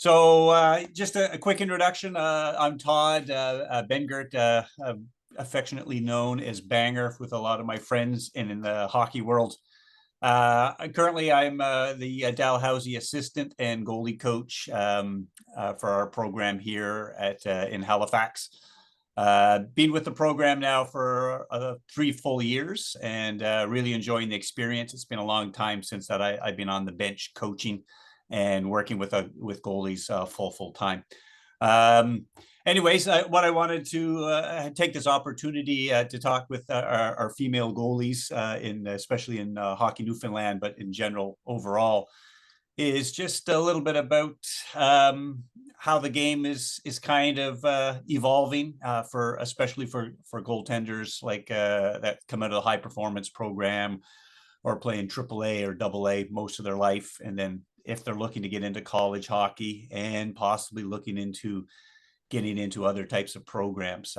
Just a quick introduction. I'm Todd Bengert, affectionately known as Banger with a lot of my friends and in the hockey world. Currently, I'm the Dalhousie assistant and goalie coach for our program here in Halifax. Been with the program now for 3 full years and really enjoying the experience. It's been a long time since that I've been on the bench coaching and working with goalies full time. Anyways, what I wanted to take this opportunity to talk with our female goalies, especially in Hockey Newfoundland, but in general overall, is just a little bit about how the game is kind of evolving especially for goaltenders like that come out of the high performance program or playing AAA or AA most of their life, and then if they're looking to get into college hockey and possibly looking into getting into other types of programs.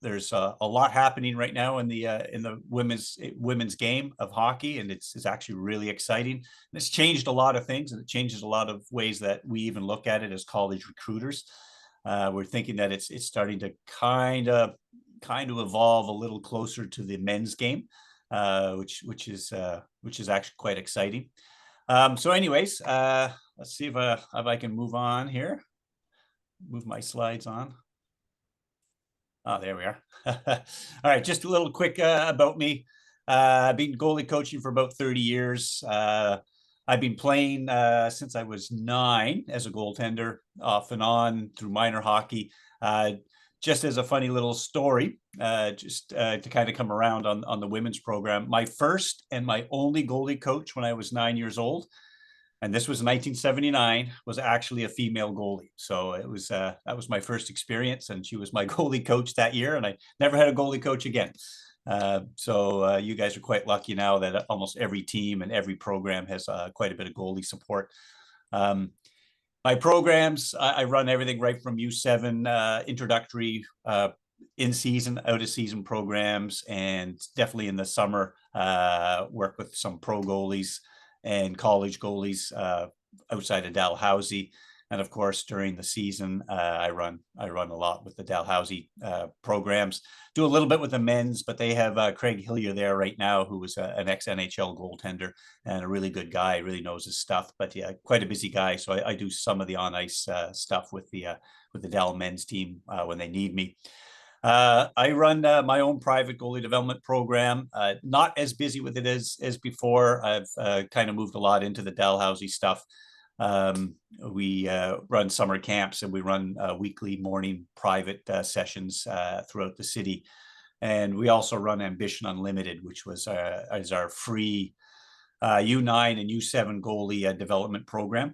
There's a lot happening right now in the women's game of hockey, and it's actually really exciting. And it's changed a lot of things, and it changes a lot of ways that we even look at it as college recruiters. We're thinking that it's starting to kind of evolve a little closer to the men's game, which is actually quite exciting. Anyways, let's see if I can move on here. Move my slides on. Oh, there we are. All right, just a little quick about me. I've been goalie coaching for about 30 years. I've been playing since I was 9 as a goaltender, off and on through minor hockey. Just as a funny little story, to kind of come around on the women's program, my first and my only goalie coach when I was 9 years old, and this was 1979, was actually a female goalie. So it was that was my first experience, and she was my goalie coach that year, and I never had a goalie coach again. You guys are quite lucky now that almost every team and every program has quite a bit of goalie support. My programs, I run everything right from U7 introductory, in-season, out-of-season programs, and definitely in the summer work with some pro goalies and college goalies outside of Dalhousie. And of course, during the season, I run a lot with the Dalhousie programs. Do a little bit with the men's, but they have Craig Hillier there right now, who was an ex-NHL goaltender and a really good guy, really knows his stuff. But yeah, quite a busy guy. So I do some of the on-ice stuff with the Dal men's team when they need me. I run my own private goalie development program. Not as busy with it as before. I've kind of moved a lot into the Dalhousie stuff. We run summer camps, and we run weekly morning private sessions throughout the city. And we also run Ambition Unlimited, which is our free U9 and U7 goalie development program,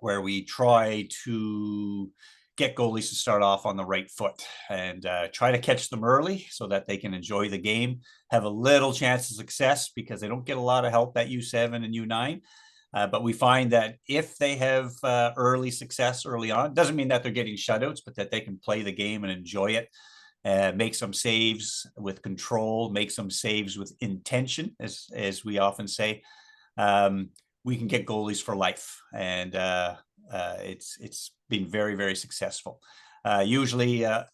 where we try to get goalies to start off on the right foot and try to catch them early so that they can enjoy the game, have a little chance of success, because they don't get a lot of help at U7 and U9. But we find that if they have early success early on, doesn't mean that they're getting shutouts, but that they can play the game and enjoy it, make some saves with control, make some saves with intention, as we often say. We can get goalies for life, and it's been very, very successful. Usually a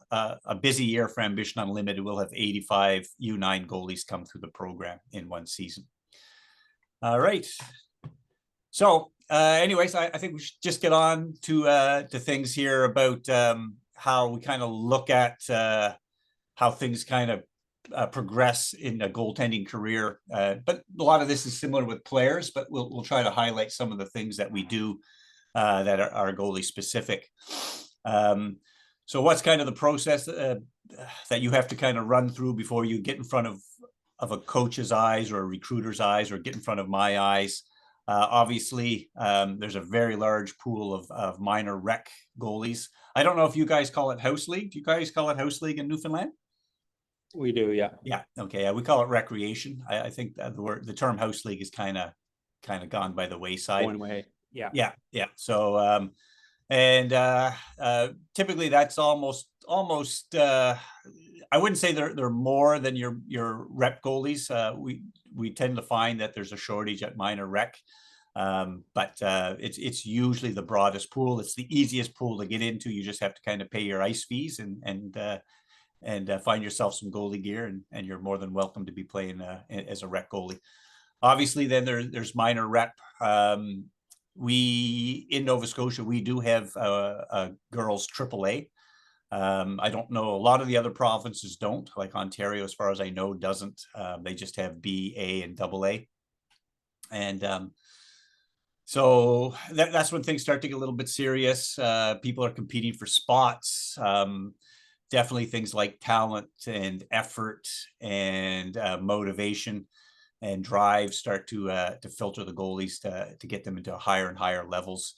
busy year for Ambition Unlimited, we'll have 85 U9 goalies come through the program in one season. All right. So anyways, I think we should just get on to things here about how we kind of look at how things kind of progress in a goaltending career. But a lot of this is similar with players, but we'll try to highlight some of the things that we do that are goalie specific. So what's kind of the process that you have to kind of run through before you get in front of a coach's eyes or a recruiter's eyes, or get in front of my eyes? Obviously, there's a very large pool of minor rec goalies. I don't know if you guys call it house league. Do you guys call it house league in Newfoundland? We do, yeah. Yeah. Okay. We call it recreation. I think that the term house league is kind of gone by the wayside. One way. Yeah. Yeah. So, typically that's almost. I wouldn't say they're more than your rep goalies. We tend to find that there's a shortage at minor rec. But it's usually the broadest pool. It's the easiest pool to get into. You just have to kind of pay your ice fees and find yourself some goalie gear, and you're more than welcome to be playing as a rec goalie. Obviously, then there's minor rep. We in Nova Scotia, we do have a girls AAA. I don't know. A lot of the other provinces don't. Like Ontario, as far as I know, doesn't. They just have B, A, and AA. And so that's when things start to get a little bit serious. People are competing for spots. Definitely things like talent and effort and motivation and drive start to filter the goalies to get them into higher and higher levels.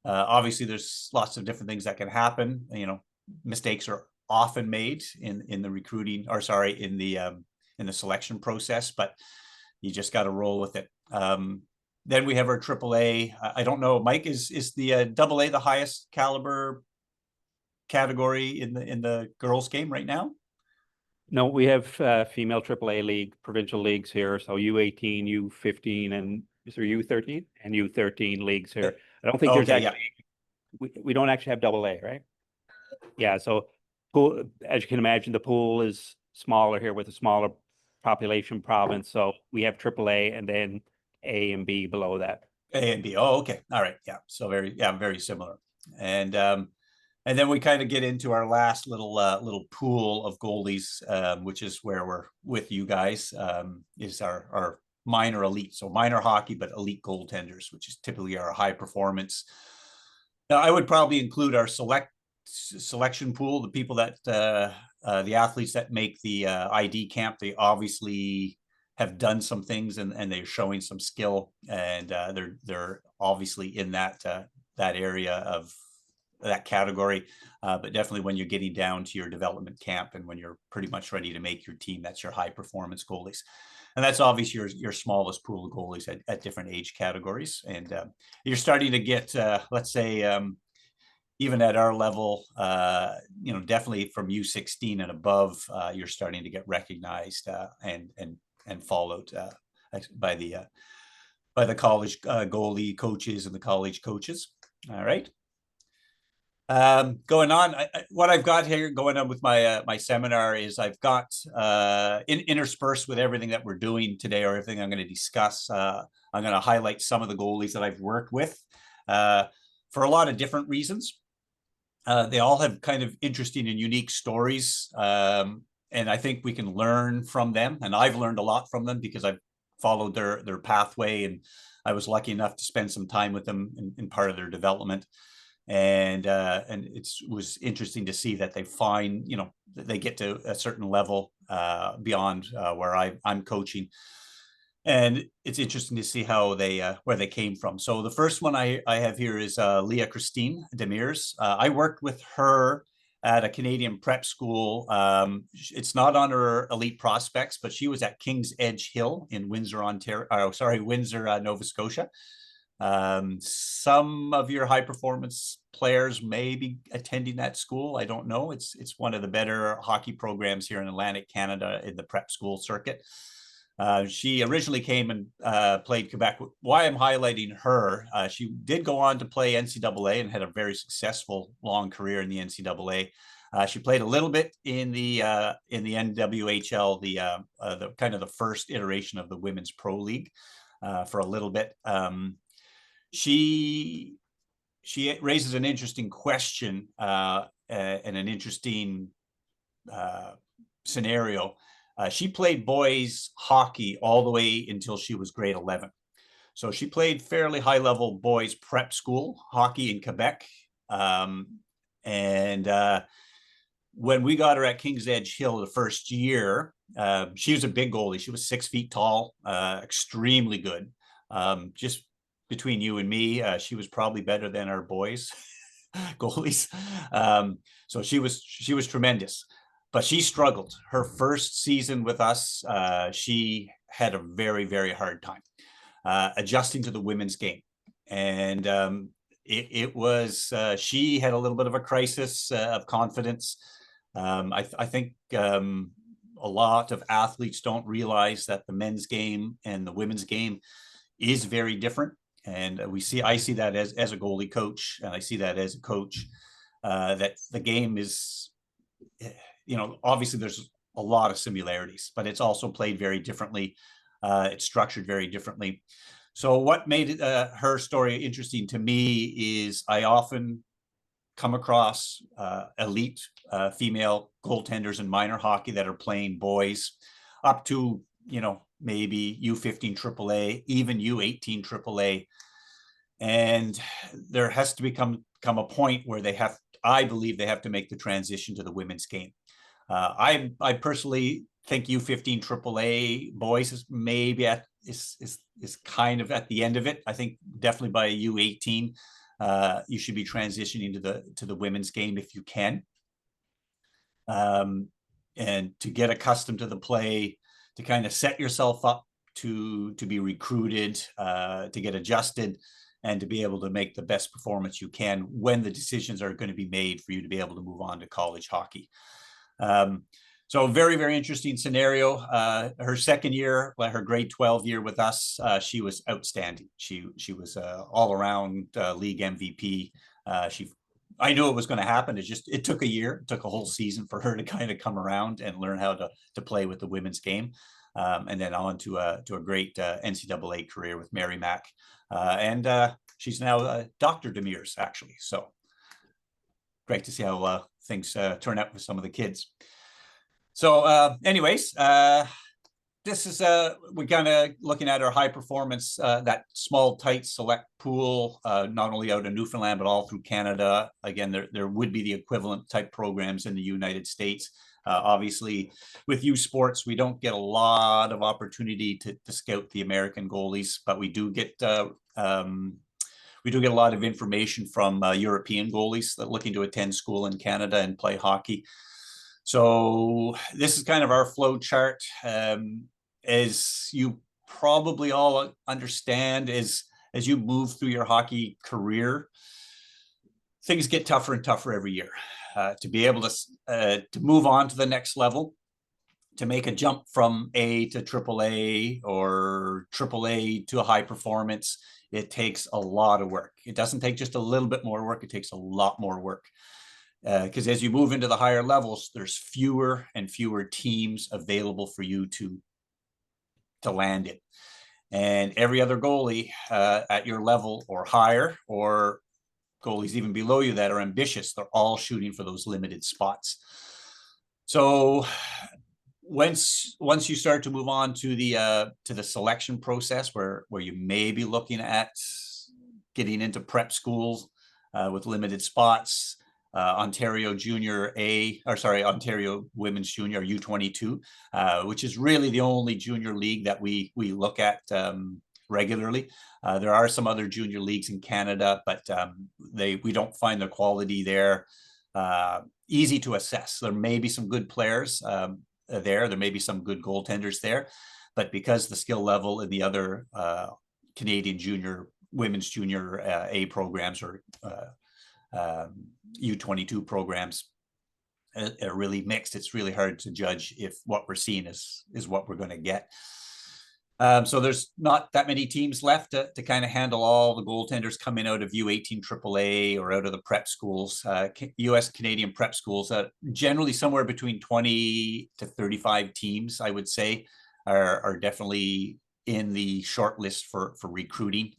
Obviously, there's lots of different things that can happen. You know, mistakes are often made in the recruiting, or sorry, in the selection process, but you just got to roll with it. Then we have our AAA. I don't know, Mike, is the AA the highest caliber category in the girls game right now? No, we have female AAA league, provincial leagues here. So U18, U15, and is there U13 and U13 leagues here. I don't think there's Okay, actually, we don't actually have AA, right? Yeah. So pool, as you can imagine, the pool is smaller here with a smaller population province. So we have AAA and then A and B below that. A and B. Oh, okay. All right. Yeah. So very similar. And then we kind of get into our last little pool of goalies, which is where we're with you guys, is our minor elite. So minor hockey, but elite goaltenders, which is typically our high performance. Now, I would probably include our selection pool, the people that the athletes that make the ID camp. They obviously have done some things and they're showing some skill, and they're obviously in that area of that category. But definitely when you're getting down to your development camp and when you're pretty much ready to make your team, that's your high performance goalies. And that's obviously your smallest pool of goalies at different age categories. And you're starting to get, let's say, even at our level, definitely from U16 and above, you're starting to get recognized and followed by the college goalie coaches and the college coaches. All right. Going on, what I've got here going on with my seminar is I've got interspersed with everything that we're doing today, or everything I'm going to discuss. I'm going to highlight some of the goalies that I've worked with for a lot of different reasons. They all have kind of interesting and unique stories, and I think we can learn from them. And I've learned a lot from them because I've followed their pathway, and I was lucky enough to spend some time with them in part of their development. And it was interesting to see that they find, they get to a certain level beyond where I'm coaching. And it's interesting to see how where they came from. So the first one I have here is Leah Christine Demirs. I worked with her at a Canadian prep school. It's not on her elite prospects, but she was at King's Edge Hill in Windsor, Windsor, Nova Scotia. Some of your high performance players may be attending that school. I don't know. It's one of the better hockey programs here in Atlantic Canada in the prep school circuit. She originally came and played Quebec. Why I'm highlighting her, she did go on to play NCAA and had a very successful long career in the NCAA. She played a little bit in the NWHL, the kind of the first iteration of the Women's Pro League, for a little bit. She raises an interesting question and an interesting scenario. She played boys hockey all the way until she was grade 11. So she played fairly high level boys prep school hockey in Quebec. When we got her at King's Edge Hill the first year, she was a big goalie. She was 6 feet tall, extremely good. Just between you and me, she was probably better than our boys goalies. So she was tremendous, but she struggled. Her first season with us, she had a very, very hard time adjusting to the women's game. And it was, she had a little bit of a crisis of confidence. I think a lot of athletes don't realize that the men's game and the women's game is very different. And I see that as a goalie coach, and I see that as a coach, that the game is, obviously there's a lot of similarities, but it's also played very differently. It's structured very differently. So what made her story interesting to me is I often come across elite female goaltenders in minor hockey that are playing boys up to, maybe U15 AAA, even U18 AAA. And there has to come a point where I believe they have to make the transition to the women's game. I personally think U15 AAA boys is maybe is kind of at the end of it. I think definitely by U18, you should be transitioning to the women's game if you can, and to get accustomed to the play, to kind of set yourself up to be recruited, to get adjusted, and to be able to make the best performance you can when the decisions are going to be made for you to be able to move on to college hockey. So very, very interesting scenario. Her second year, her grade 12 year with us, she was outstanding. She was all around league MVP. I knew it was going to happen. It took a year, it took a whole season for her to kind of come around and learn how to play with the women's game. And then on to a great NCAA career with Merrimack. And she's now Dr. Demers, actually. So great to see how things turn out with some of the kids. So anyways, this is we're kind of looking at our high performance, that small, tight, select pool, not only out in Newfoundland, but all through Canada. Again, there would be the equivalent type programs in the United States. Obviously, with U Sports, we don't get a lot of opportunity to scout the American goalies, but we do get a lot of information from European goalies that are looking to attend school in Canada and play hockey. So this is kind of our flow chart. As you probably all understand, as you move through your hockey career, things get tougher and tougher every year. To be able to move on to the next level, to make a jump from A to AAA or AAA to a high performance, it takes a lot of work. It doesn't take just a little bit more work. It takes a lot more work. Because as you move into the higher levels, there's fewer and fewer teams available for you to land it. And every other goalie at your level or higher, or goalies even below you that are ambitious, they're all shooting for those limited spots. So once you start to move on to the selection process, where you may be looking at getting into prep schools with limited spots, Ontario Women's Junior U22, which is really the only junior league that we look at regularly. There are some other junior leagues in Canada, but we don't find the quality there easy to assess. There may be some good players there may be some good goaltenders there, but because the skill level in the other Canadian women's junior A programs or U22 programs are really mixed, it's really hard to judge if what we're seeing is what we're going to get. So there's not that many teams left to kind of handle all the goaltenders coming out of U18 AAA or out of the prep schools. US Canadian prep schools, generally somewhere between 20 to 35 teams, I would say, are definitely in the short list for recruiting,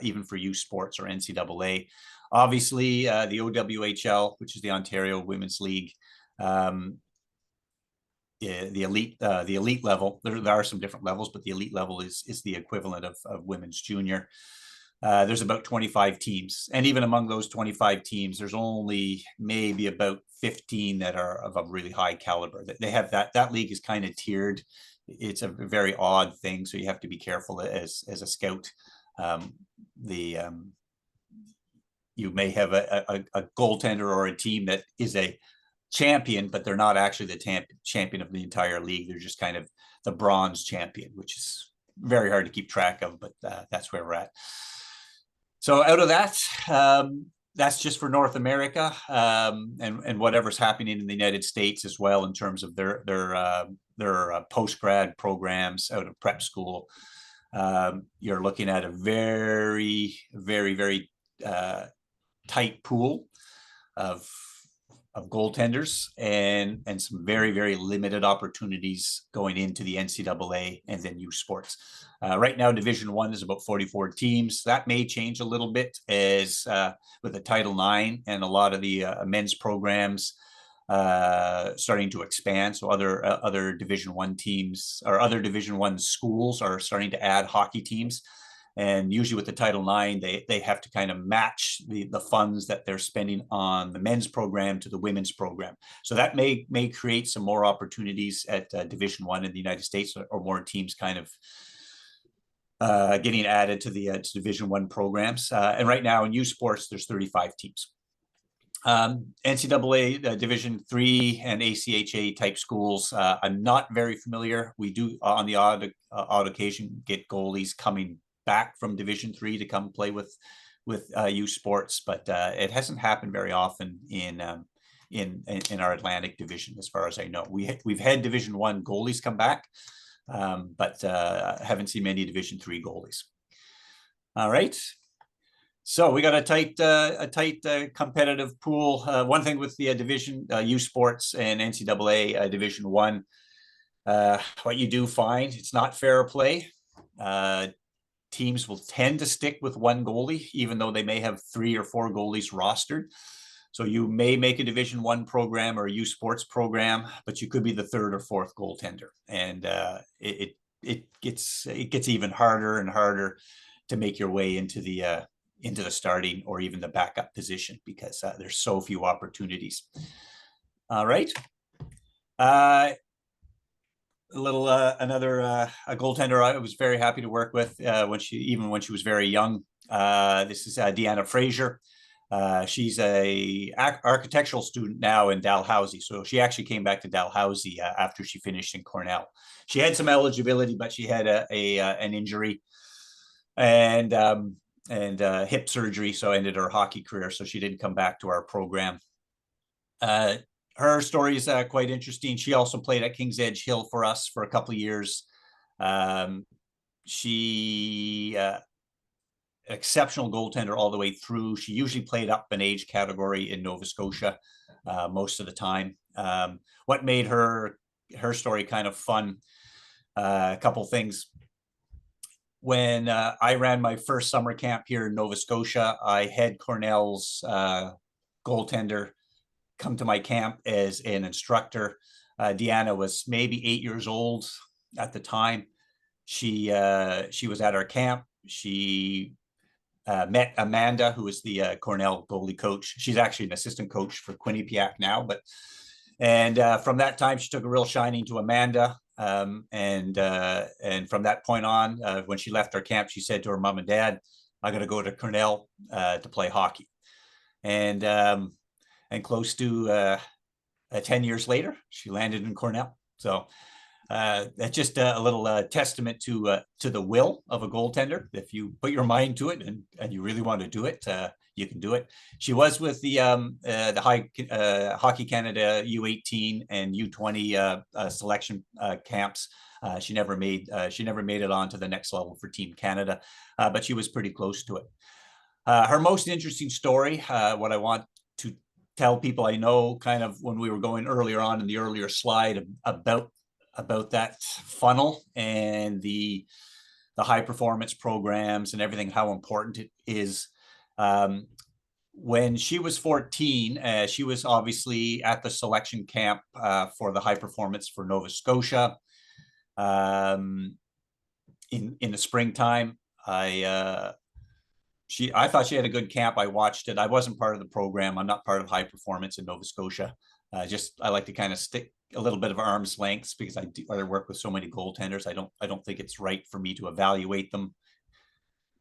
even for U Sports or NCAA. Obviously, the OWHL, which is the Ontario Women's League, the elite level. There are some different levels, but the elite level is the equivalent of women's junior. There's about 25 teams, and even among those 25 teams, there's only maybe about 15 that are of a really high caliber. They have that league is kind of tiered. It's a very odd thing, so you have to be careful as a scout. You may have a goaltender or a team that is a champion, but they're not actually the champion of the entire league. They're just kind of the bronze champion, which is very hard to keep track of, but that's where we're at. So out of that, that's just for North America, and whatever's happening in the United States as well in terms of their post-grad programs out of prep school. You're looking at a very, very, very tight pool of goaltenders and some very, very limited opportunities going into the NCAA and then youth sports. Right now, Division I is about 44 teams. That may change a little bit as with the Title IX and a lot of the men's programs starting to expand. So other Division I teams or other Division I schools are starting to add hockey teams. And usually with the Title IX, they have to kind of match the funds that they're spending on the men's program to the women's program. So that may create some more opportunities at Division I in the United States, or more teams kind of getting added to the to Division I programs. And right now in youth sports, there's 35 teams. NCAA Division III and ACHA type schools, I'm not very familiar. We do on the odd occasion get goalies coming back from Division III to come play with youth sports, but it hasn't happened very often in our Atlantic division, as far as I know. We've had Division I goalies come back, but haven't seen many Division III goalies. All right. So we got a tight competitive pool. One thing with the division youth sports and NCAA Division I, what you do find, it's not fair play. Teams will tend to stick with one goalie, even though they may have 3 or 4 goalies rostered. So you may make a Division I program or a youth sports program, but you could be the 3rd or 4th goaltender, and it gets even harder and harder to make your way into the starting or even the backup position, because there's so few opportunities. All right. Another goaltender I was very happy to work with when she was very young. This is Deanna Fraser. She's a architectural student now in Dalhousie. So she actually came back to Dalhousie after she finished in Cornell. She had some eligibility, but she had an injury and hip surgery, so ended her hockey career. So she didn't come back to our program. Her story is quite interesting. She also played at King's Edge Hill for us for a couple of years. She exceptional goaltender all the way through. She usually played up an age category in Nova Scotia most of the time. What made her story kind of fun, a couple things. When I ran my first summer camp here in Nova Scotia, I had Cornell's goaltender come to my camp as an instructor. Deanna was maybe 8 years old at the time. She was at our camp. She met Amanda, who is the Cornell goalie coach. She's actually an assistant coach for Quinnipiac now, and from that time she took a real shining to Amanda. And from that point on, when she left our camp, she said to her mom and dad, "I'm going to go to Cornell to play hockey." And close to 10 years later, she landed in Cornell. So that's just a little testament to the will of a goaltender. If you put your mind to it and you really want to do it, you can do it. She was with the Hockey Canada U18 and U20 selection camps. She never made it on to the next level for Team Canada, but she was pretty close to it. Her most interesting story, what I want to tell people I know, kind of when we were going earlier on in the earlier slide about that funnel and the high performance programs and everything, how important it is. When she was 14, she was obviously at the selection camp for the high performance for Nova Scotia. In the springtime, I thought she had a good camp. I watched it. I wasn't part of the program. I'm not part of high performance in Nova Scotia. I like to kind of stick a little bit of arm's length because I work with so many goaltenders. I don't think it's right for me to evaluate them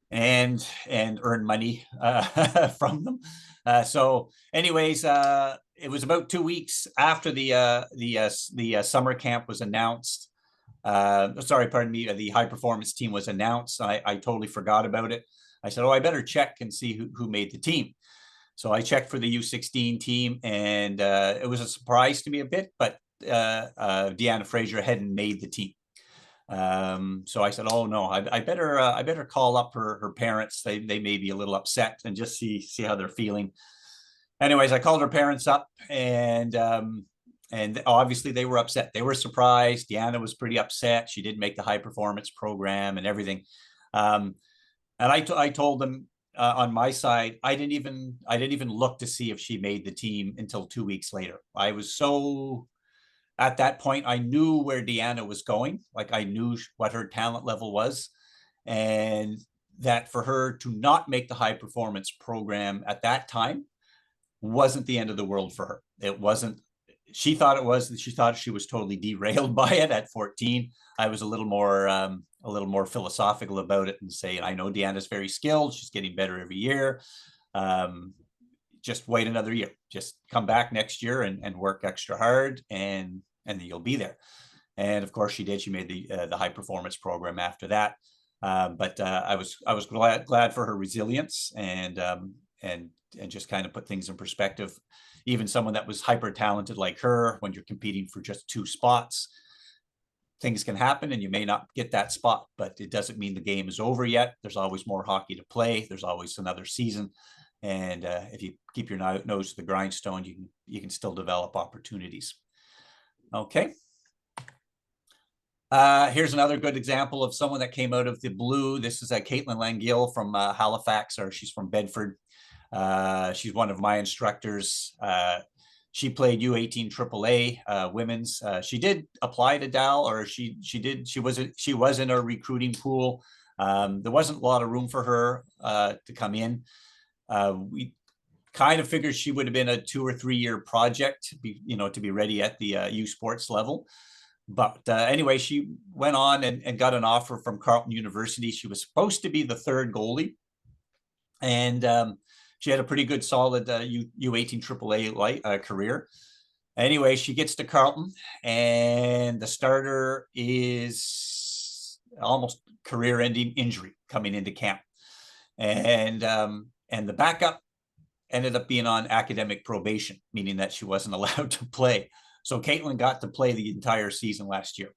and earn money from them. So anyways, it was about 2 weeks after the summer camp was announced. The high performance team was announced. I totally forgot about it. I said, I better check and see who made the team. So I checked for the U16 team, and it was a surprise to me a bit, but Deanna Fraser hadn't made the team. So I said, oh no, I better call up her parents. They may be a little upset, and just see how they're feeling. Anyways, I called her parents up, and obviously they were upset. They were surprised. Deanna was pretty upset. She didn't make the high performance program and everything. And I told them, on my side, I didn't even look to see if she made the team until 2 weeks later. I was so, at that point, I knew where Deanna was going. Like, I knew what her talent level was, and that for her to not make the high performance program at that time wasn't the end of the world for her. It wasn't. She thought it was. She thought she was totally derailed by it at 14. I was a little more philosophical about it and saying, I know Deanna's very skilled. She's getting better every year. Just wait another year. Just come back next year and work extra hard, and then you'll be there. And of course, she did. She made the high performance program after that. But I was glad for her resilience, and just kind of put things in perspective. Even someone that was hyper talented like her, when you're competing for just 2 spots, things can happen and you may not get that spot, but it doesn't mean the game is over yet. There's always more hockey to play. There's always another season. And if you keep your nose to the grindstone, you can still develop opportunities. Okay. Here's another good example of someone that came out of the blue. This is Caitlin Langill from Halifax, or she's from Bedford. She's one of my instructors. She played U18 AAA women's. She did apply to Dal, or she was in a recruiting pool. There wasn't a lot of room for her to come in. We kind of figured she would have been a 2 or 3 year project, to be ready at the U Sports level. But anyway, she went on and got an offer from Carleton University. She was supposed to be the 3rd goalie, and she had a pretty good, solid U18 AAA career. Anyway, she gets to Carleton, and the starter is almost career-ending injury coming into camp, and the backup ended up being on academic probation, meaning that she wasn't allowed to play. So Caitlin got to play the entire season last year.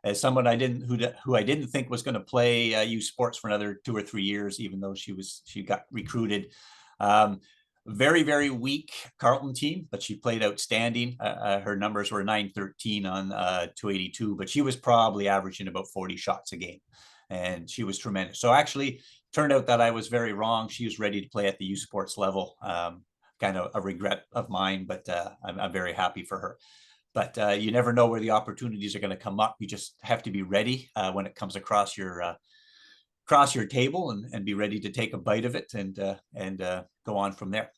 As someone who I didn't think was going to play U Sports for another 2 or 3 years, even though she got recruited. Very, very weak Carleton team, but she played outstanding. Her numbers were 913 on 282, but she was probably averaging about 40 shots a game, and she was tremendous. So actually, turned out that I was very wrong. She was ready to play at the U Sports level. Kind of a regret of mine, but I'm very happy for her. But you never know where the opportunities are going to come up. You just have to be ready when it comes across your table, and be ready to take a bite of it and go on from there.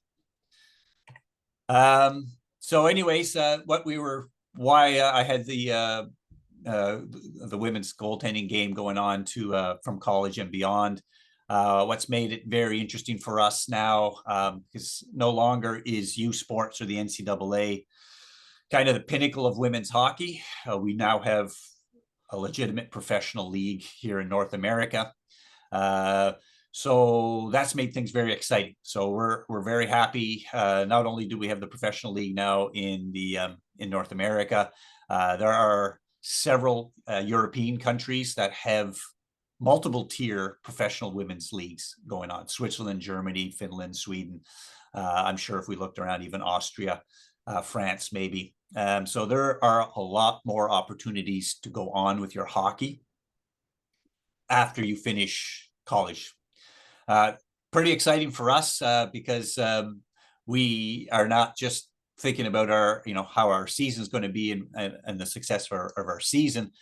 So anyways, why I had the women's goaltending game going on from college and beyond. What's made it very interesting for us now, because no longer is U Sports or the NCAA kind of the pinnacle of women's hockey. We now have a legitimate professional league here in North America. So that's made things very exciting. So we're very happy. Not only do we have the professional league now in North America, there are several European countries that have multiple tier professional women's leagues going on. Switzerland, Germany, Finland, Sweden. I'm sure if we looked around, even Austria, France, maybe. So there are a lot more opportunities to go on with your hockey after you finish college. Pretty exciting for us because we are not just thinking about how our season is going to be and the success of our season.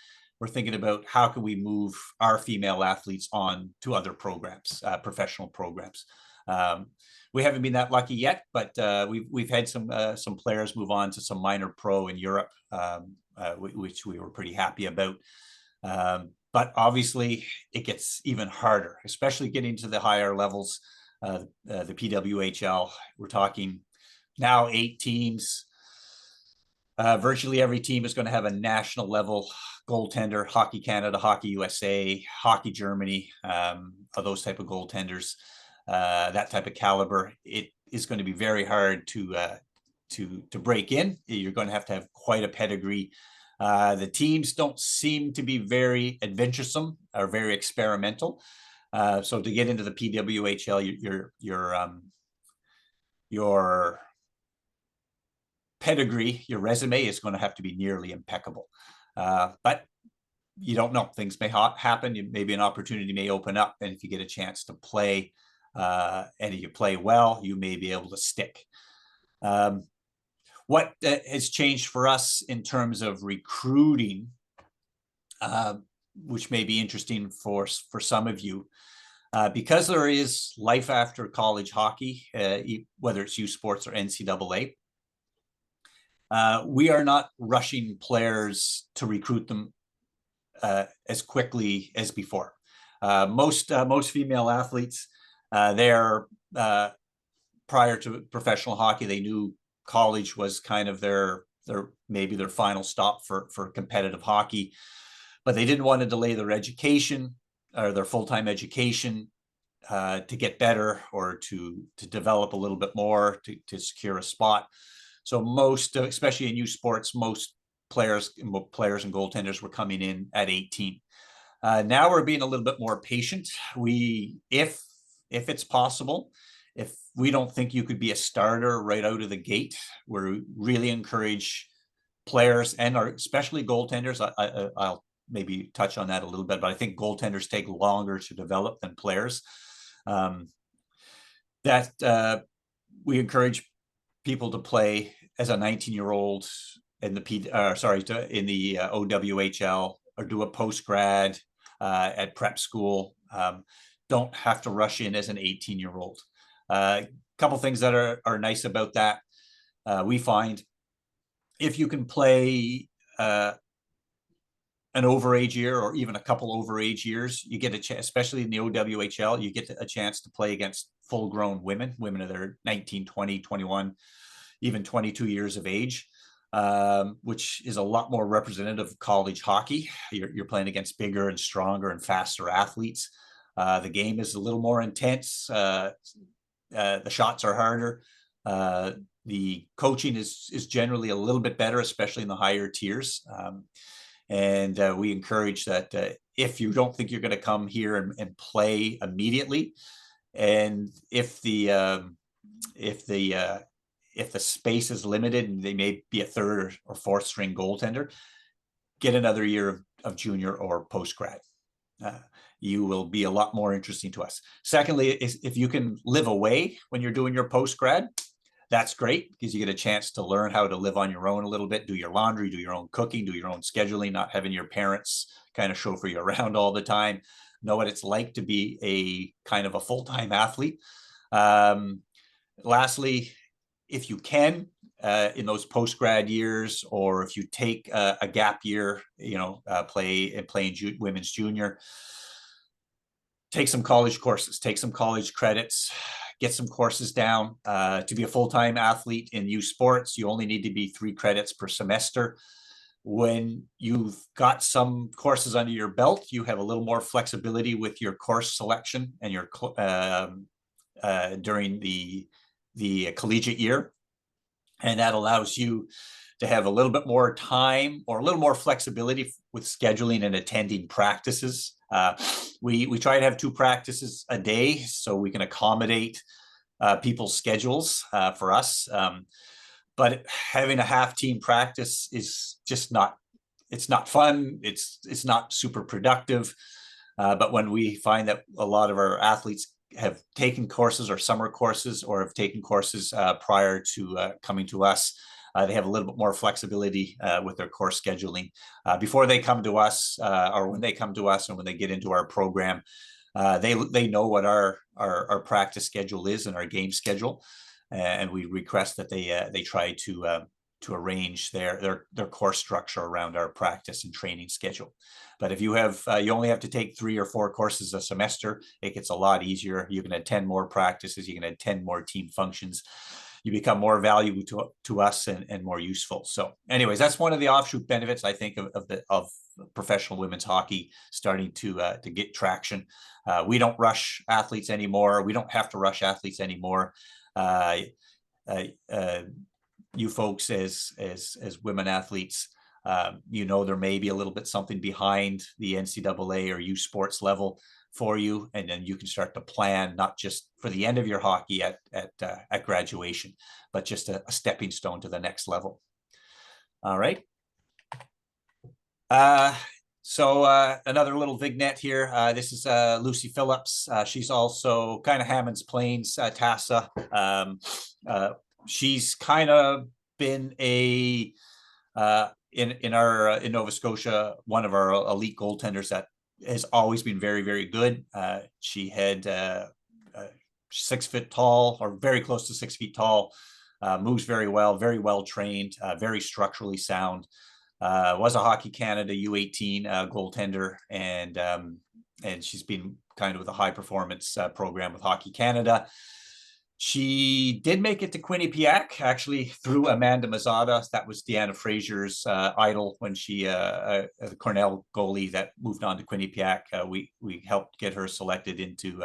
We're thinking about how can we move our female athletes on to other programs, professional programs. We haven't been that lucky yet, but we've had some players move on to some minor pro in Europe, which we were pretty happy about. But obviously, it gets even harder, especially getting to the higher levels. The PWHL, we're talking now 8 teams. Virtually every team is going to have a national level goaltender. Hockey Canada, Hockey USA, Hockey Germany, those type of goaltenders. That type of caliber, it is going to be very hard to break in. You're going to have quite a pedigree The teams don't seem to be very adventuresome or very experimental. So to get into the PWHL, your pedigree, your resume is going to have to be nearly impeccable. But you don't know, things may happen. Maybe an opportunity may open up, and if you get a chance to play and you play well, you may be able to stick. What has changed for us in terms of recruiting, which may be interesting for some of you, because there is life after college hockey, whether it's U Sports or NCAA. We are not rushing players to recruit them as quickly as before. Most female athletes, they're prior to professional hockey, they knew college was kind of their maybe their final stop for competitive hockey, but they didn't want to delay their education or their full-time education to get better or to develop a little bit more to secure a spot. So most, especially in youth sports, most players and goaltenders were coming in at 18. Now we're being a little bit more patient. If it's possible, if we don't think you could be a starter right out of the gate, we really encourage players and especially goaltenders. I'll maybe touch on that a little bit, but I think goaltenders take longer to develop than players. We encourage people to play as a 19-year-old in the OWHL or do a post grad at prep school. Don't have to rush in as an 18-year-old. A couple things that are nice about that. We find if you can play an overage year or even a couple overage years, you get a chance, especially in the OWHL, you get a chance to play against full-grown women that are 19, 20, 21, even 22 years of age, which is a lot more representative of college hockey. You're playing against bigger and stronger and faster athletes. The game is a little more intense. The shots are harder. The coaching is generally a little bit better, especially in the higher tiers. And we encourage that if you don't think you're going to come here and play immediately, and if the space is limited and they may be a third or fourth string goaltender, get another year of junior or post grad. You will be a lot more interesting to us. Secondly, if you can live away when you're doing your post grad, that's great because you get a chance to learn how to live on your own a little bit, do your laundry, do your own cooking, do your own scheduling, not having your parents kind of chauffeur you around all the time. Know what it's like to be a kind of a full-time athlete. Lastly, if you can, in those post-grad years, or if you take a gap year, playing women's junior, take some college courses, take some college credits, get some courses down. To be a full-time athlete in youth sports, you only need to be 3 credits per semester. When you've got some courses under your belt, you have a little more flexibility with your course selection and your during the collegiate year. And that allows you to have a little bit more time or a little more flexibility with scheduling and attending practices. We try to have 2 practices a day so we can accommodate people's schedules for us. But having a half team practice is just it's not fun. It's not super productive. But when we find that a lot of our athletes have taken courses or summer courses or have taken courses prior to coming to us, they have a little bit more flexibility with their course scheduling before they come to us, or when they come to us and when they get into our program. They know what our practice schedule is and our game schedule, and we request that they try to arrange their course structure around our practice and training schedule. But if you only have to take 3 or 4 courses a semester, it gets a lot easier. You can attend more practices, you can attend more team functions. You become more valuable to us and more useful. So anyways, that's one of the offshoot benefits, I think, of professional women's hockey starting to get traction. We don't rush athletes anymore. We don't have to rush athletes anymore. You folks as women athletes, You know, there may be a little bit something behind the NCAA or U Sports level for you, and then you can start to plan not just for the end of your hockey at graduation, but just a stepping stone to the next level. All right. So another little vignette here. This is Lucy Phillips. She's also kind of Hammond's Plains, TASA. She's kind of been a in Nova Scotia, one of our elite goaltenders that has always been very, very good. She had 6 foot tall, or very close to 6 feet tall. Moves very well trained, very structurally sound. Was a Hockey Canada U18 goaltender, and she's been kind of with a high performance program with Hockey Canada. She did make it to Quinnipiac, actually, through Amanda Mazzotta. That was Deanna Fraser's idol when she, the Cornell goalie that moved on to Quinnipiac. We helped get her selected into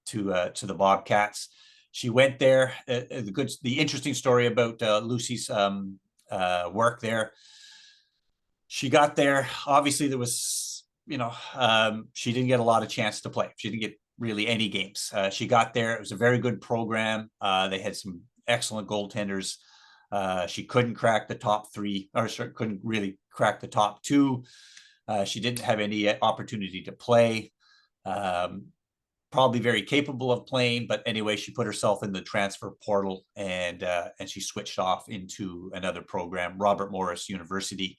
to the Bobcats. She went there. The interesting story about Lucy's work there. She got there. Obviously, there was, she didn't get a lot of chance to play. She didn't get really any games. She got there. It was a very good program. They had some excellent goaltenders. She couldn't crack the top 3, or couldn't really crack the top 2. She didn't have any opportunity to play. Probably very capable of playing, but anyway, she put herself in the transfer portal, and she switched off into another program, Robert Morris University.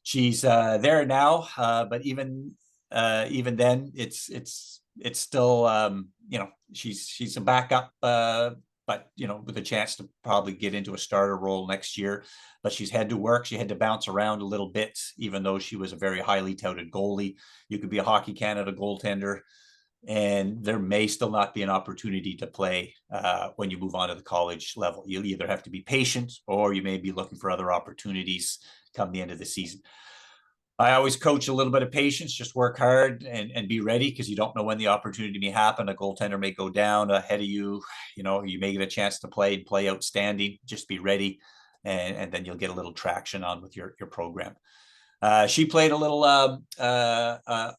She's there now, but even then, it's still, she's a backup, but with a chance to probably get into a starter role next year. But she's had to work. She had to bounce around a little bit, even though she was a very highly touted goalie. You could be a Hockey Canada goaltender, and there may still not be an opportunity to play when you move on to the college level. You'll either have to be patient, or you may be looking for other opportunities come the end of the season. I always coach a little bit of patience, just work hard and be ready, because you don't know when the opportunity may happen. A goaltender may go down ahead of you. You may get a chance to play outstanding. Just be ready, and then you'll get a little traction on with your program. She played a little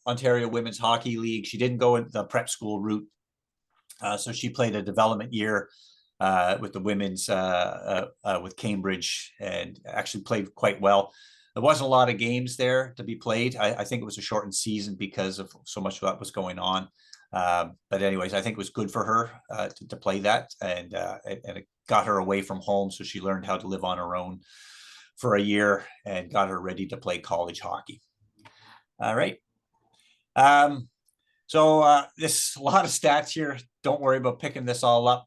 Ontario Women's Hockey League. She didn't go in the prep school route. So she played a development year with the women's, with Cambridge, and actually played quite well. There wasn't a lot of games there to be played. I think it was a shortened season because of so much of that was going on. But anyways, I think it was good for her to play that, and it got her away from home, so she learned how to live on her own for a year and got her ready to play college hockey. All right. So there's a lot of stats here. Don't worry about picking this all up.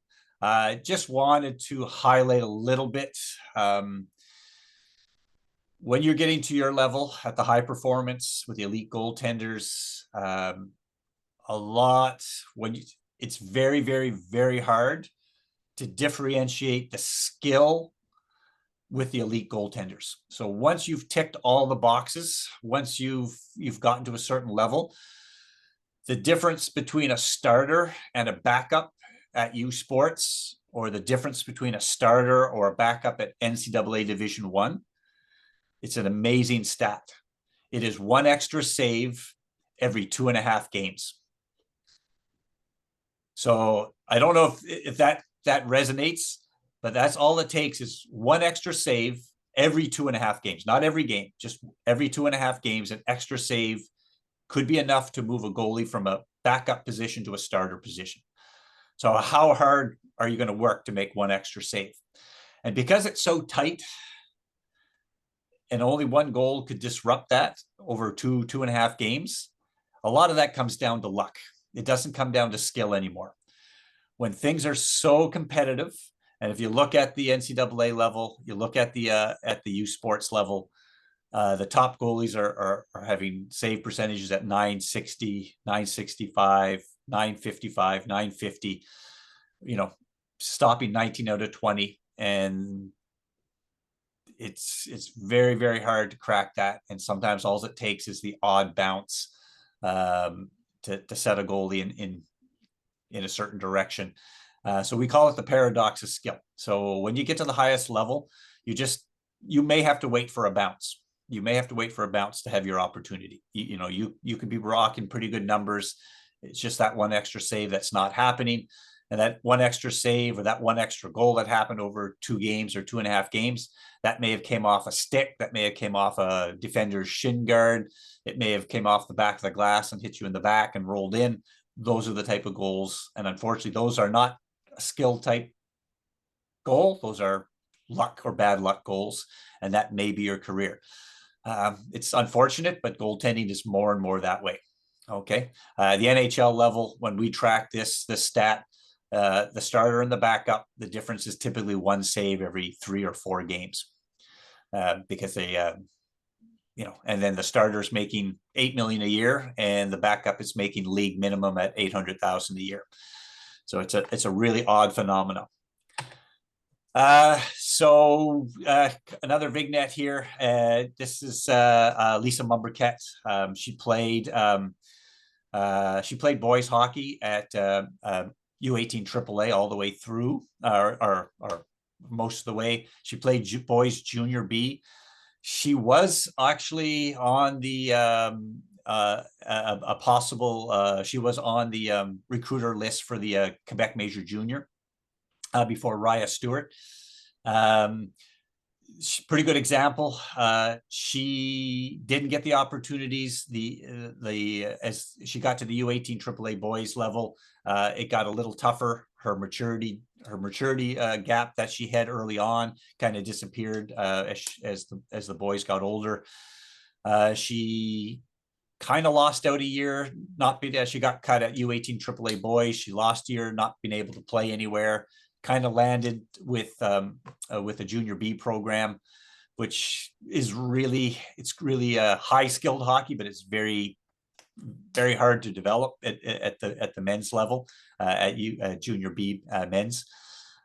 Just wanted to highlight a little bit. When you're getting to your level at the high performance with the elite goaltenders, it's very, very, very hard to differentiate the skill with the elite goaltenders. So once you've ticked all the boxes, once you've gotten to a certain level, the difference between a starter and a backup at U Sports, or the difference between a starter or a backup at NCAA Division I, it's an amazing stat. It is 1 extra save every 2.5 games. So I don't know if that resonates, but that's all it takes, is 1 extra save every 2.5 games. Not every game, just every 2.5 games. An extra save could be enough to move a goalie from a backup position to a starter position. So how hard are you going to work to make 1 extra save? And because it's so tight, and only 1 goal could disrupt that over 2.5 games, a lot of that comes down to luck. It doesn't come down to skill anymore. When things are so competitive, and if you look at the NCAA level, you look at the U Sports level, the top goalies are having save percentages at 960, 965, 955, 950, stopping 19 out of 20. And it's very, very hard to crack that. And sometimes all it takes is the odd bounce to set a goalie in a certain direction. So we call it the paradox of skill. So when you get to the highest level, you just you may have to wait for a bounce. You may have to wait for a bounce to have your opportunity. You could be rocking pretty good numbers. It's just that one extra save that's not happening. And that one extra save or that one extra goal that happened over 2 games or 2.5 games, that may have came off a stick, that may have came off a defender's shin guard. It may have came off the back of the glass and hit you in the back and rolled in. Those are the type of goals. And unfortunately, those are not a skill type goal. Those are luck or bad luck goals. And that may be your career. It's unfortunate, but goaltending is more and more that way. Okay. The NHL level, when we track this stat, the starter and the backup, the difference is typically one save every 3 or 4 games, because they, and then the starter's making $8 million a year, and the backup is making league minimum at $800,000 a year. So it's a really odd phenomenon. Another vignette here. This is Lisa Mumberket. She played boys hockey at U18 AAA all the way through, or most of the way. She played boys junior B. She was actually on the she was on the recruiter list for the Quebec Major Junior before Raya Stewart. Pretty good example. She didn't get the opportunities. As she got to the U18 AAA boys level, it got a little tougher. Her maturity gap that she had early on kind of disappeared as the boys got older. She kind of lost out a year. She got cut at U18 AAA boys. She lost a year, not being able to play anywhere. Kind of landed with a junior B program, which is really high skilled hockey, but it's very, very hard to develop at the men's level, at junior B men's.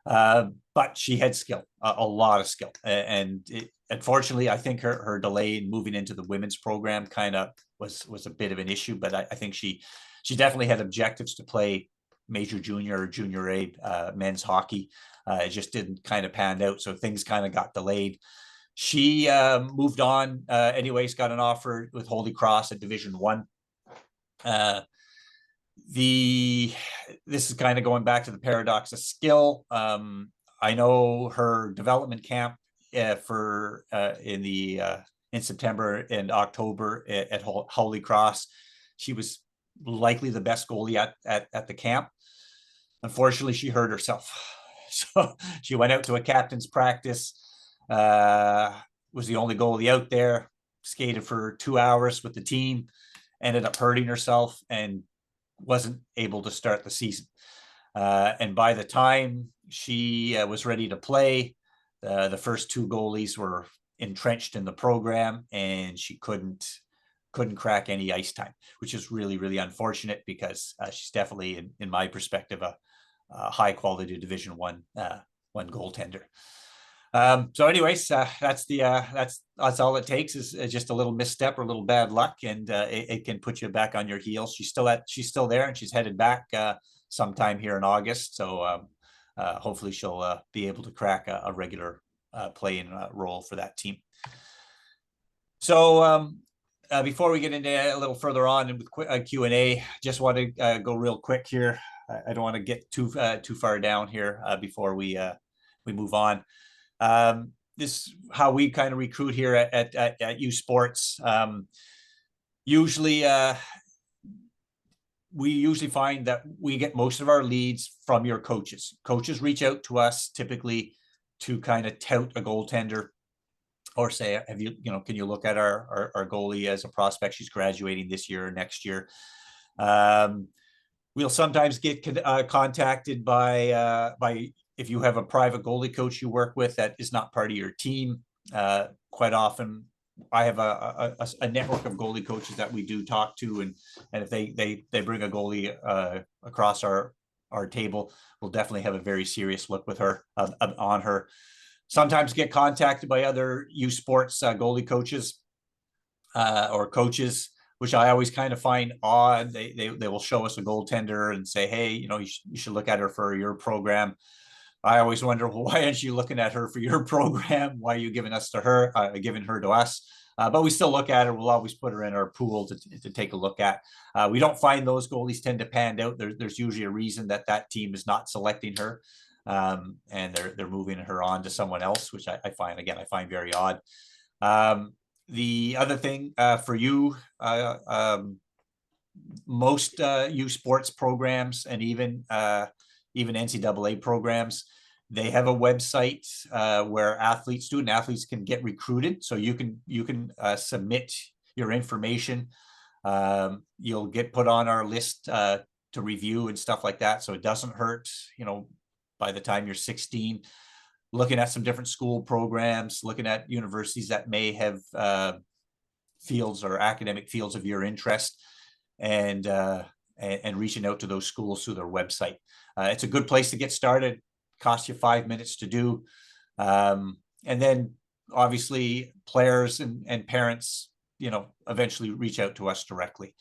But she had skill, a lot of skill, and unfortunately, I think her delay in moving into the women's program kind of was a bit of an issue. But I think she definitely had objectives to play major junior or junior A men's hockey. It just didn't kind of pan out, so things kind of got delayed. She moved on anyways, got an offer with Holy Cross at Division 1. This is kind of going back to the paradox of skill. I know her development camp in September and October at Holy Cross, she was likely the best goalie at the camp. Unfortunately, she hurt herself. So she went out to a captain's practice, was the only goalie out there, skated for 2 hours with the team, ended up hurting herself and wasn't able to start the season. And by the time she was ready to play, the first 2 goalies were entrenched in the program, and she couldn't crack any ice time, which is really, really unfortunate, because she's definitely, in my perspective, a high quality Division 1 goaltender. So anyways, that's all it takes is just a little misstep or a little bad luck, and it can put you back on your heels. She's still there, and she's headed back sometime here in August. So hopefully she'll be able to crack a regular playing role for that team. So before we get into a little further on and with Q&A, just want to go real quick here. I don't want to get too far down here before we move on. This is how we kind of recruit here at U Sports. Usually, we usually find that we get most of our leads from your coaches. Coaches reach out to us typically to kind of tout a goaltender, or say, can you look at our goalie as a prospect? She's graduating this year or next year. We'll sometimes get contacted by if you have a private goalie coach you work with that is not part of your team. Quite often, I have a network of goalie coaches that we do talk to, and if they bring a goalie across our table, we'll definitely have a very serious look with her on her. Sometimes get contacted by other U Sports goalie coaches or coaches, which I always kind of find odd. They will show us a goaltender and say, hey, you should look at her for your program. I always wonder, well, why aren't you looking at her for your program? Why are you giving giving her to us? But we still look at her. We'll always put her in our pool to take a look at. We don't find those goalies tend to pan out. There's usually a reason that that team is not selecting her, and they're moving her on to someone else, which I find very odd. The other thing for you, most youth sports programs and even NCAA programs, they have a website where student athletes can get recruited. So you can submit your information. You'll get put on our list to review and stuff like that. So it doesn't hurt, by the time you're 16, looking at some different school programs, looking at universities that may have fields or academic fields of your interest, and reaching out to those schools through their website. It's a good place to get started. Costs you 5 minutes to do. And then obviously players and parents, eventually reach out to us directly.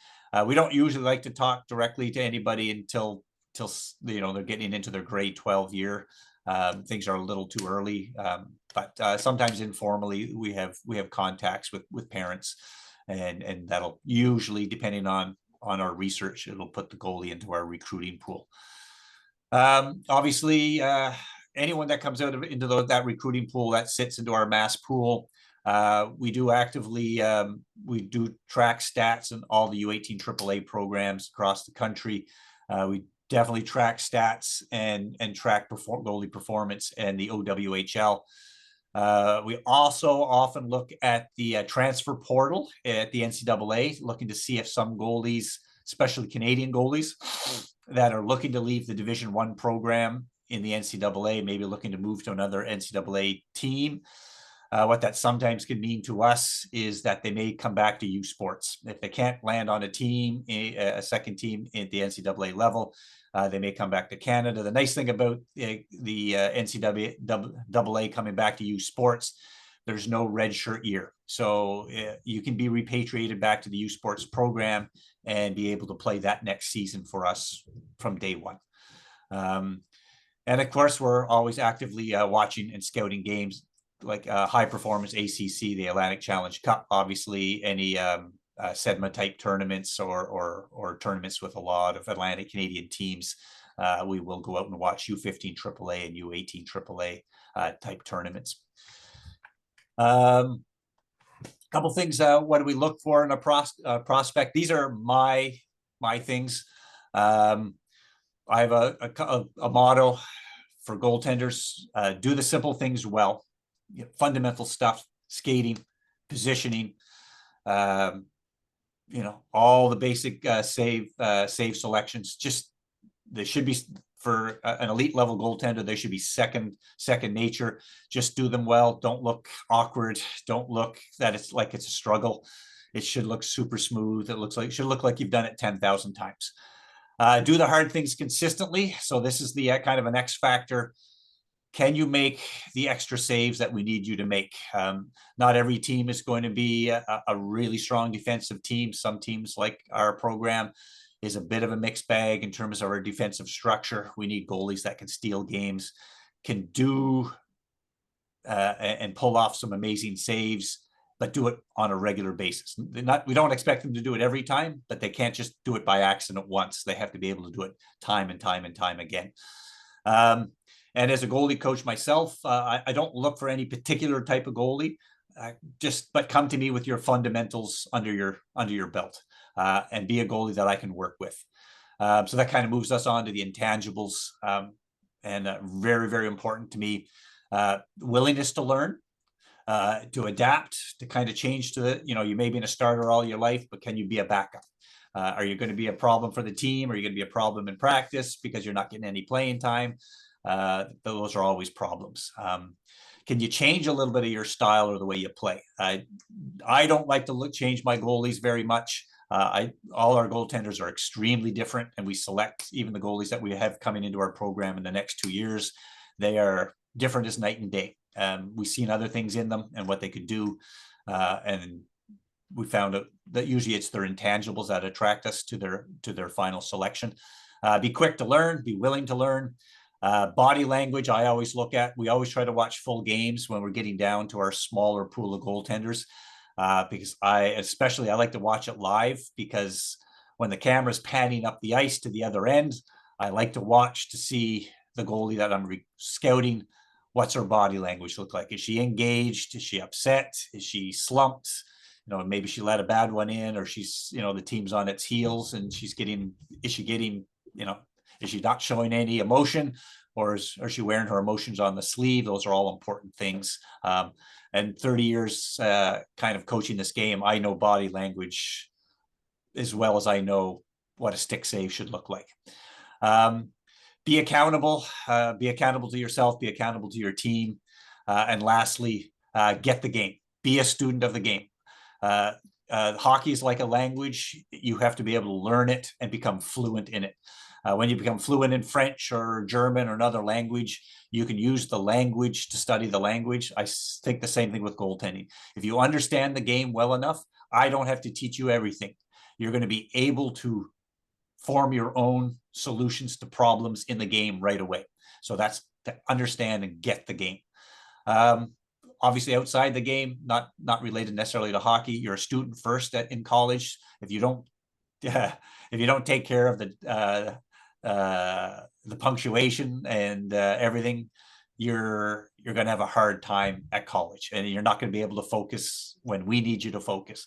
We don't usually like to talk directly to anybody until they're getting into their grade 12 year. Things are a little too early, but sometimes informally we have contacts with parents, and that'll usually, depending on our research, it'll put the goalie into our recruiting pool. Obviously, anyone that comes out into that recruiting pool that sits into our mass pool, we do track stats in all the U18 AAA programs across the country. We definitely track stats and track goalie performance and the OWHL. We also often look at the transfer portal at the NCAA, looking to see if some goalies, especially Canadian goalies, that are looking to leave the Division I program in the NCAA, maybe looking to move to another NCAA team. What that sometimes can mean to us is that they may come back to U Sports. If they can't land on a second team at the NCAA level, they may come back to Canada. The nice thing about the NCAA coming back to U Sports, there's no red shirt year. So you can be repatriated back to the U Sports program and be able to play that next season for us from day one. And of course, we're always actively watching and scouting games like high performance ACC, the Atlantic Challenge Cup, obviously any SEDMA type tournaments or tournaments with a lot of Atlantic Canadian teams. We will go out and watch U15 AAA and U18 AAA type tournaments. Couple things. What do we look for in a prospect? These are my things. I have a motto for goaltenders: do the simple things well. Fundamental stuff, skating, positioning, all the basic save selections. Just they should be, for an elite level goaltender, they should be second nature. Just do them well. Don't look awkward. Don't look that it's like it's a struggle. It should look super smooth. It should look like you've done it 10,000 times. Do the hard things consistently. So this is the kind of an X factor. Can you make the extra saves that we need you to make? Not every team is going to be a really strong defensive team. Some teams, like our program, is a bit of a mixed bag in terms of our defensive structure. We need goalies that can steal games, can do and pull off some amazing saves, but do it on a regular basis. We don't expect them to do it every time, but they can't just do it by accident once. They have to be able to do it time and time and time again. And as a goalie coach myself, I don't look for any particular type of goalie, but come to me with your fundamentals under your belt, and be a goalie that I can work with. So that kind of moves us on to the intangibles, and very, very important to me. Willingness to learn, to adapt, to kind of change to you may be in a starter all your life, but can you be a backup? Are you going to be a problem for the team? Are you going to be a problem in practice because you're not getting any playing time? Those are always problems. Can you change a little bit of your style or the way you play? I don't like to change my goalies very much. All our goaltenders are extremely different, and we select even the goalies that we have coming into our program in the next 2 years. They are different as night and day. We've seen other things in them and what they could do, and we found out that usually it's their intangibles that attract us to their final selection. Be quick to learn, be willing to learn. Body language, I always look at. We always try to watch full games when we're getting down to our smaller pool of goaltenders, because I like to watch it live, because when the camera's panning up the ice to the other end, I like to watch to see the goalie that I'm scouting. What's her body language look like? Is she engaged? Is she upset? Is she slumped? Maybe she let a bad one in, or she's, the team's on its heels and is she getting, is she not showing any emotion, or is she wearing her emotions on the sleeve? Those are all important things. And 30 years kind of coaching this game, I know body language as well as I know what a stick save should look like. Be accountable to yourself, be accountable to your team. And lastly, get the game. Be a student of the game. Hockey is like a language. You have to be able to learn it and become fluent in it. When you become fluent in French or German or another language, you can use the language to study the language. I think the same thing with goaltending. If you understand the game well enough, I don't have to teach you everything. You're going to be able to form your own solutions to problems in the game right away. So that's to understand and get the game. Obviously, outside the game, not related necessarily to hockey, you're a student first in college. If you don't take care of the punctuation and everything, you're going to have a hard time at college, and you're not going to be able to focus when we need you to focus.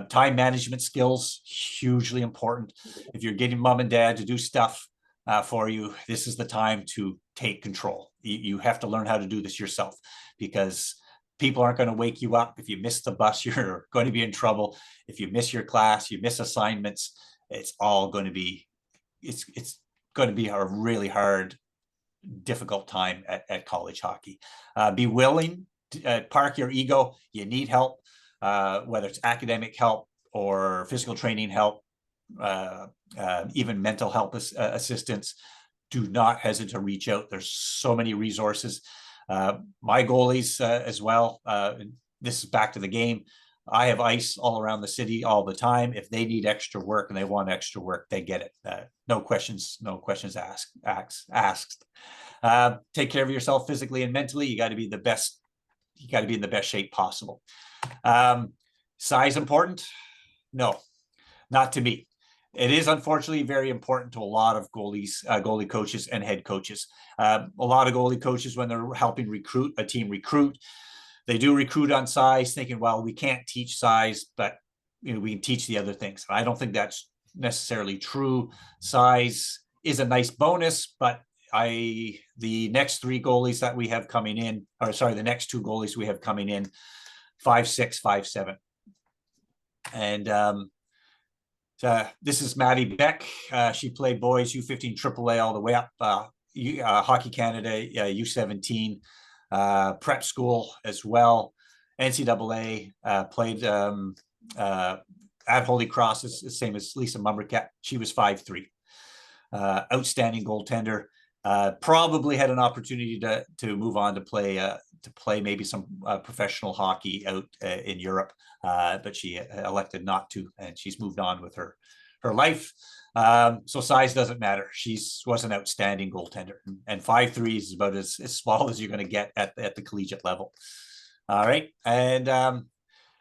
Time management skills, hugely important. If you're getting mom and dad to do stuff for you, this is the time to take control. You have to learn how to do this yourself, because people aren't going to wake you up. If you miss the bus, you're going to be in trouble. If you miss your class, you miss assignments, it's going to be a really hard, difficult time at college hockey. Be willing to park your ego. You need help, whether it's academic help or physical training help, even mental health assistance. Do not hesitate to reach out. There's so many resources. My goalies as well. This is back to the game. I have ice all around the city all the time. If they need extra work and they want extra work, they get it. No questions asked. Take care of yourself physically and mentally. You got to be the best. You got to be in the best shape possible. Size important? No, not to me. It is unfortunately very important to a lot of goalie coaches and head coaches. A lot of goalie coaches, when they're helping recruit a team, they do recruit on size, thinking, well, we can't teach size, but we can teach the other things. I don't think that's necessarily true. Size is a nice bonus, but the next three goalies that we have coming in, the next two goalies we have coming in, 5'6", 5'7", and this is Maddie Beck. She played boys U15 AAA all the way up, Hockey Canada U17, prep school as well, NCAA, played at Holy Cross, the same as Lisa Mumbercat. She was 5'3", outstanding goaltender. Probably had an opportunity to move on to play maybe some professional hockey out in Europe, but she elected not to, and she's moved on with her life. So size doesn't matter. She was an outstanding goaltender, and 5'3" is about as small as you're going to get at the collegiate level. All right, and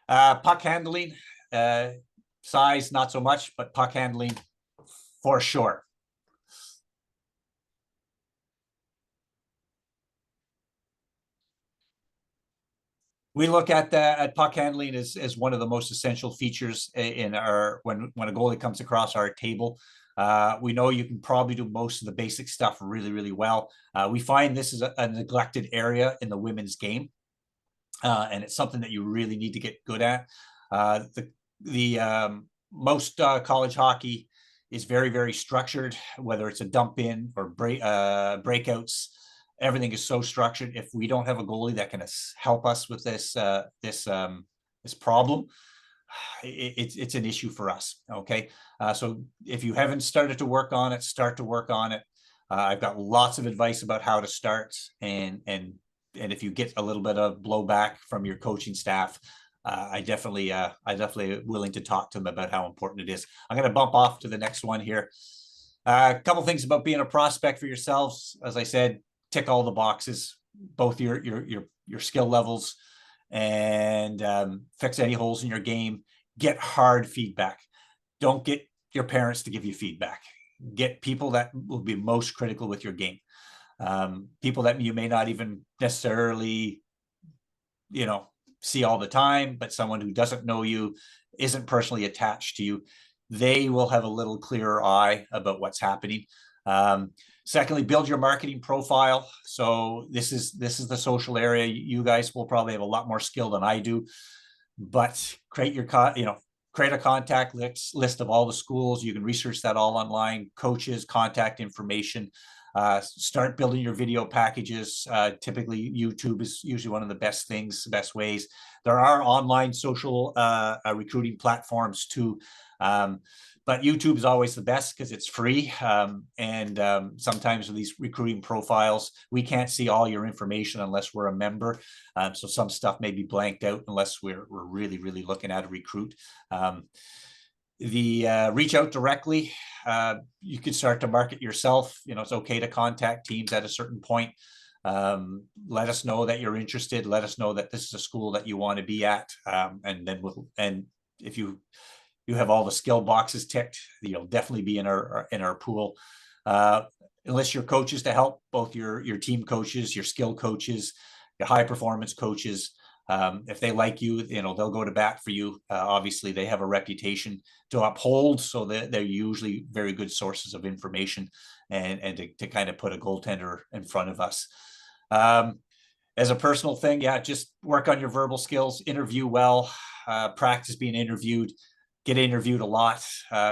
puck handling, size not so much, but puck handling for sure. We look at puck handling as one of the most essential features in when a goalie comes across our table. We know you can probably do most of the basic stuff really, really well. We find this is a neglected area in the women's game, and it's something that you really need to get good at. Most college hockey is very, very structured, whether it's a dump in or breakouts. Everything is so structured. If we don't have a goalie that can help us with this problem, it's an issue for us. Okay, so if you haven't started to work on it, start to work on it. I've got lots of advice about how to start, and if you get a little bit of blowback from your coaching staff, I definitely willing to talk to them about how important it is. I'm going to bump off to the next one here. A couple things about being a prospect for yourselves. As I said, tick all the boxes, both your skill levels, and fix any holes in your game. Get hard feedback. Don't get your parents to give you feedback. Get people that will be most critical with your game. People that you may not even necessarily, see all the time, but someone who doesn't know you, isn't personally attached to you, they will have a little clearer eye about what's happening. Secondly, build your marketing profile. So this is the social area. You guys will probably have a lot more skill than I do, but create a contact list of all the schools. You can research that all online, coaches, contact information. Start building your video packages. Typically, YouTube is usually one of the best ways. There are online social recruiting platforms too. But YouTube is always the best because it's free. Sometimes with these recruiting profiles, we can't see all your information unless we're a member. So some stuff may be blanked out unless we're really, really looking at a recruit. Reach out directly. You could start to market yourself. It's okay to contact teams at a certain point. Let us know that you're interested. Let us know that this is a school that you want to be at. And if you have all the skill boxes ticked, you'll definitely be in our pool. Enlist your coaches to help, both your team coaches, your skill coaches, your high performance coaches. If they like you, they'll go to bat for you. Obviously, they have a reputation to uphold, so they're usually very good sources of information and to kind of put a goaltender in front of us. As a personal thing, just work on your verbal skills, interview well, practice being interviewed, get interviewed a lot.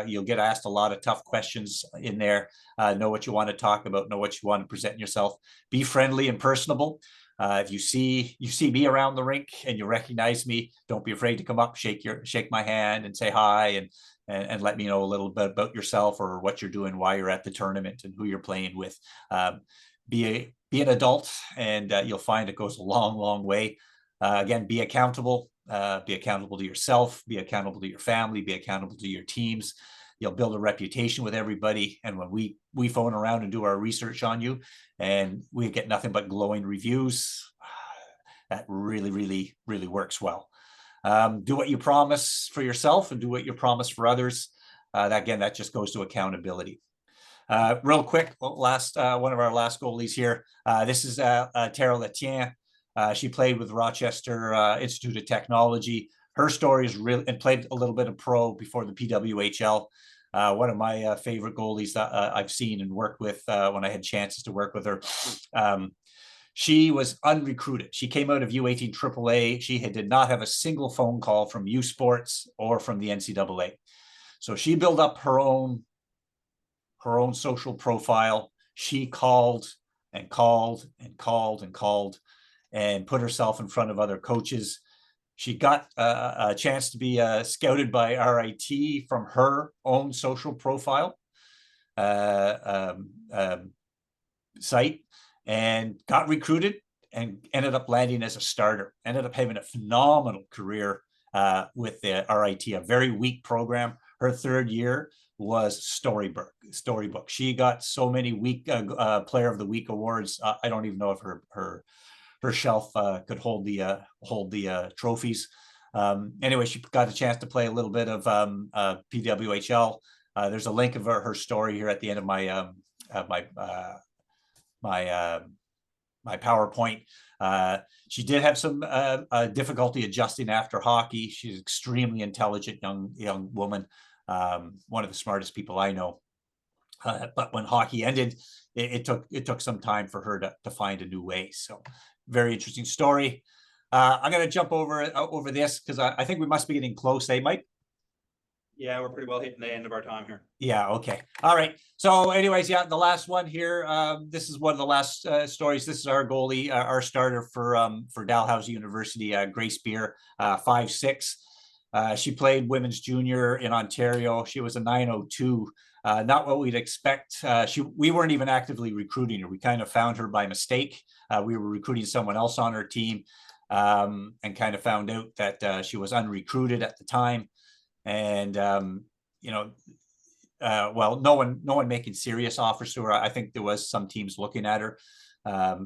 You'll get asked a lot of tough questions in there. Know what you want to talk about, know what you want to present yourself. Be friendly and personable. If you see me around the rink and you recognize me, don't be afraid to come up, shake my hand and say hi, and let me know a little bit about yourself or what you're doing, why you're at the tournament, and who you're playing with. Be an adult, and you'll find it goes a long, long way. Again, be accountable. Be accountable to yourself. Be accountable to your family. Be accountable to your teams. You'll build a reputation with everybody. And when we phone around and do our research on you, and we get nothing but glowing reviews, that really, really, really works well. Do what you promise for yourself and do what you promise for others. That just goes to accountability. Real quick, one of our last goalies here. This is Tara Letien. She played with Rochester Institute of Technology. Her story is real, and played a little bit of pro before the PWHL. One of my favorite goalies that I've seen and worked with when I had chances to work with her. She was unrecruited. She came out of U18 AAA. She did not have a single phone call from U Sports or from the NCAA. So she built up her own social profile. She called and called and called and called and put herself in front of other coaches. She got a chance to be scouted by RIT from her own social profile site, and got recruited and ended up landing as a starter. Ended up having a phenomenal career with the RIT, a very weak program. Her third year was storybook. She got so many week Player of the Week awards. I don't even know if her shelf could hold the trophies. Anyway, she got a chance to play a little bit of PWHL. There's a link of her story here at the end of my my PowerPoint. She did have some difficulty adjusting after hockey. She's an extremely intelligent young woman, one of the smartest people I know. But when hockey ended, it took some time for her to find a new way. So, very interesting story. I'm going to jump over this because I think we must be getting close, Mike? Yeah, we're pretty well hitting the end of our time here. Yeah, okay. All right. So anyways, the last one here. This is one of the last stories. This is our goalie, our starter for Dalhousie University, Grace Beer, 5'6". She played women's junior in Ontario. She was a 902. Not what we'd expect. We weren't even actively recruiting her. We kind of found her by mistake. We were recruiting someone else on her team, and kind of found out that she was unrecruited at the time. And well, no one making serious offers to her. I think there was some teams looking at her,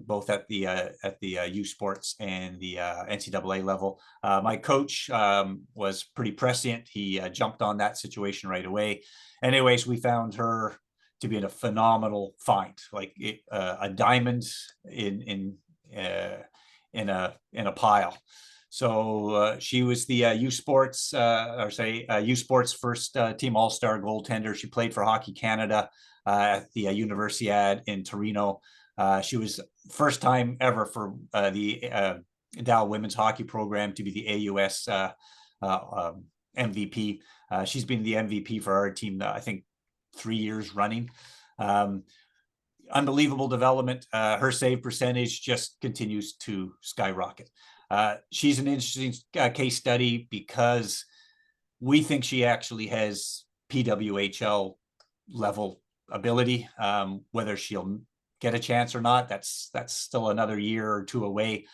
both at the U Sports and the NCAA level. My coach was pretty prescient. He jumped on that situation right away. Anyways, we found her to be in a phenomenal find, like a diamond in a pile. So she was the U Sports, U Sports first team All-Star goaltender. She played for Hockey Canada at the Universiade in Torino. She was first time ever for the Dow women's hockey program to be the AUS MVP. She's been the MVP for our team, I think, 3 years running. Unbelievable development. Her save percentage just continues to skyrocket. She's an interesting case study because we think she actually has PWHL level ability. Whether she'll get a chance or not, that's still another year or two away.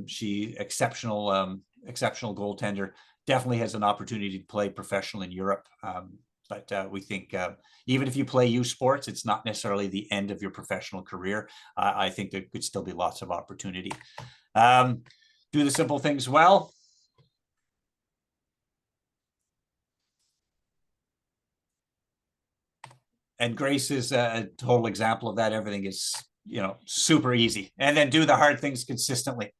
She exceptional goaltender. Definitely has an opportunity to play professional in Europe. But we think even if you play U Sports, it's not necessarily the end of your professional career. I think there could still be lots of opportunity. Do the simple things well. And Grace is a total example of that. Everything is, super easy. And then do the hard things consistently.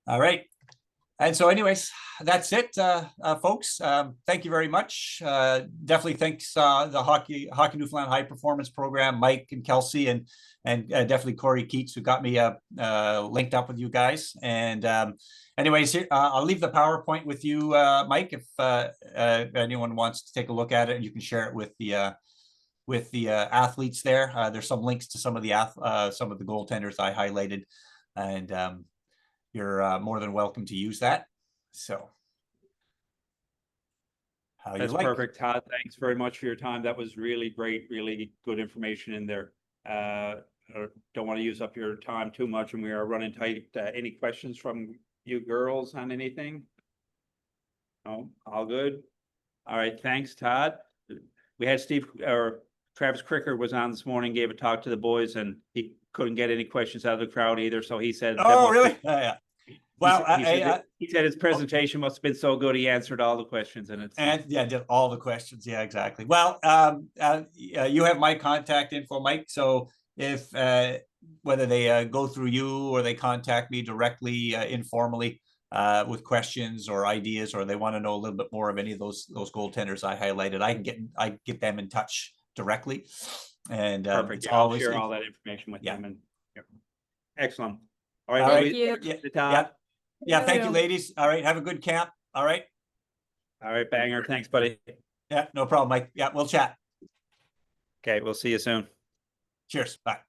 All right. And so anyways, that's it, folks. Thank you very much. Definitely thanks the Hockey Newfoundland High Performance Program, Mike and Kelsey, and definitely Corey Keats, who got me linked up with you guys. And anyways, here, I'll leave the PowerPoint with you, Mike, if anyone wants to take a look at it, and you can share it with the athletes there. There's some links to some of the goaltenders I highlighted, and you're more than welcome to use that. So that's perfect, Todd. Thanks very much for your time. That was really great, really good information in there. Don't want to use up your time too much, and we are running tight. Any questions from you girls on anything? No, all good. All right, thanks, Todd. We had Travis Cricker was on this morning, gave a talk to the boys, and he couldn't get any questions out of the crowd either. So he said, "Oh, really? Yeah." Well, he said his presentation must have been so good. He answered all the questions, and did all the questions. Yeah, exactly. Well, you have my contact info, Mike. So if whether they go through you or they contact me directly, informally, with questions or ideas, or they want to know a little bit more of any of those goaltenders I highlighted, I get them in touch directly. And perfect. I'll share all that information with them. And excellent. All right. Thank you. Yeah. Thank you, ladies. All right. Have a good camp. All right. All right, Bengert. Thanks, buddy. Yeah, no problem, Mike. Yeah, we'll chat. Okay, we'll see you soon. Cheers. Bye.